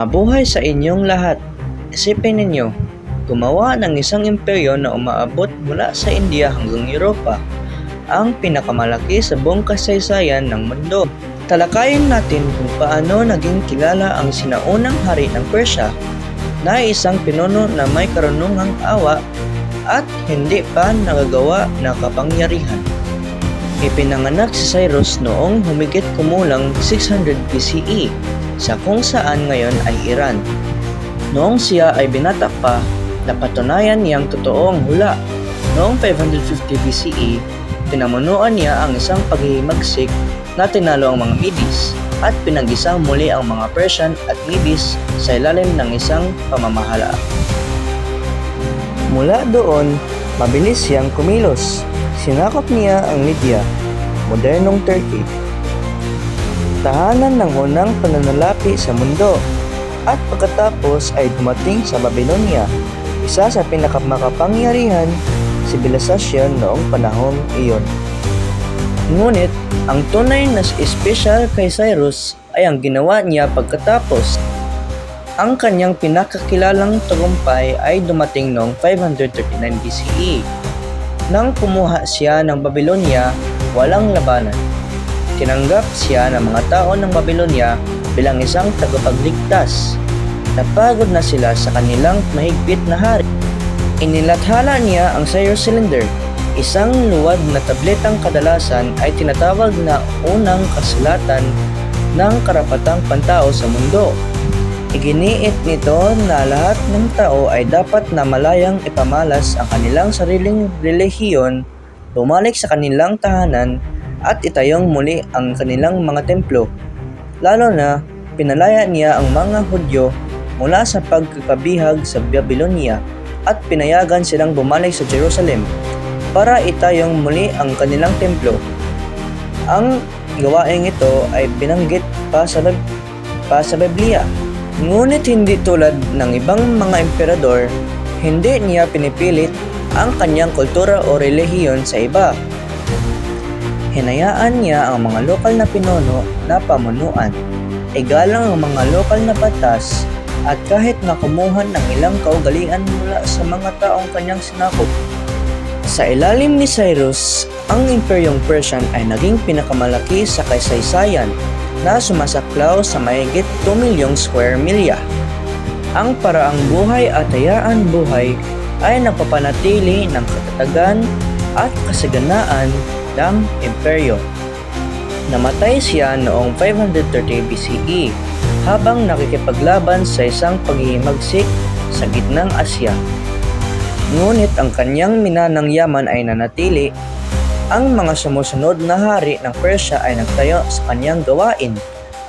Mabuhay sa inyong lahat. Isipin ninyo, gumawa ng isang imperyo na umaabot mula sa India hanggang Europa, ang pinakamalaki sa buong kasaysayan ng mundo. Talakayin natin kung paano naging kilala ang sinaunang hari ng Persia na isang pinuno na may karunungang awa at hindi pa nagagawa na kapangyarihan. Ipinanganak si Cyrus noong humigit kumulang 600 BCE sa kung saan ngayon ay Iran. Noong siya ay binata pa, napatunayan niyang totoo ang hula. Noong 550 BCE, pinamunuan niya ang isang paghihimagsik na tinalo ang mga Medes at pinag-isang muli ang mga Persian at Medes sa ilalim ng isang pamamahala. Mula doon, mabilis siyang kumilos. Sinakop niya ang Lydia, modernong Turkey, tahanan ng unang pananalapi sa mundo, at pagkatapos ay dumating sa Babylonia, isa sa pinakamakapangyarihan sibilisasyon noong panahong iyon. Ngunit, ang tunay na espesyal kay Cyrus ay ang ginawa niya pagkatapos. Ang kanyang pinakakilalang tagumpay ay dumating noong 539 BCE. Nang kumuha siya ng Babylonia, walang labanan. Tinanggap siya ng mga tao ng Babylonia bilang isang tagapagligtas. Napagod na sila sa kanilang mahigpit na hari. Inilathala niya ang Cyrus Cylinder, isang luwad na tabletang kadalasan ay tinatawag na unang kasulatan ng karapatang pantao sa mundo. Iginiit nito na lahat ng tao ay dapat na malayang ipamalas ang kanilang sariling relihiyon, bumalik sa kanilang tahanan, at itayong muli ang kanilang mga templo. Lalo na, pinalaya niya ang mga Hudyo mula sa pagkakabihag sa Babylonia at pinayagan silang bumalik sa Jerusalem para itayong muli ang kanilang templo. Ang gawaing ito ay binanggit pa sa Biblia. Ngunit hindi tulad ng ibang mga emperador, hindi niya pinipilit ang kanyang kultura o relihiyon sa iba. Hinayaan niya ang mga lokal na pinuno na pamunuan, igalang ang mga lokal na batas, at kahit na kumuha ng ilang kaugalian mula sa mga taong kanyang sinakop. Sa ilalim ni Cyrus, ang Imperyong Persian ay naging pinakamalaki sa kasaysayan na sumasaklaw sa mahigit 2 milyong square milya. Ang paraang buhay at hayaan buhay ay napapanatili ng katatagan at kasaganaan ng imperyo. Namatay siya noong 530 BCE habang nakikipaglaban sa isang paghihimagsik sa gitnang Asya. Ngunit ang kanyang minanang yaman ay nanatili. Ang mga sumusunod na hari ng Persia ay nagtayo sa kanyang gawain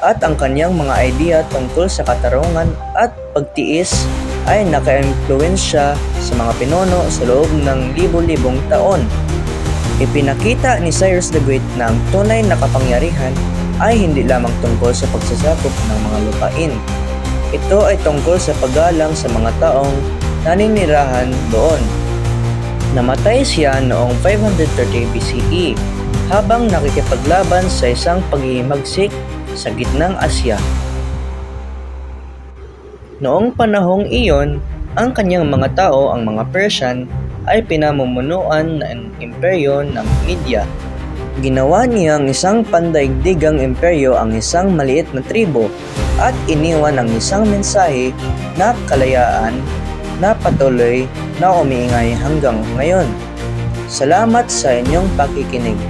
at ang kanyang mga idea tungkol sa katarungan at pagtiis ay naka-impluwensya sa mga pinuno sa loob ng libo-libong taon. Ipinakita ni Cyrus the Great na ang tunay na kapangyarihan ay hindi lamang tungkol sa pagsasakop ng mga lupain. Ito ay tungkol sa paggalang sa mga taong naninirahan doon. Namatay siya noong 530 BCE habang nakikipaglaban sa isang paghihimagsik sa gitnang Asya. Noong panahong iyon, ang kanyang mga tao, ang mga Persian, ay pinamumunuan ng imperyo ng Media. Ginawa niyang isang pandaigdigang imperyo ang isang maliit na tribo at iniwan ang isang mensahe na kalayaan na patuloy na umiingay hanggang ngayon. Salamat sa inyong pakikinig.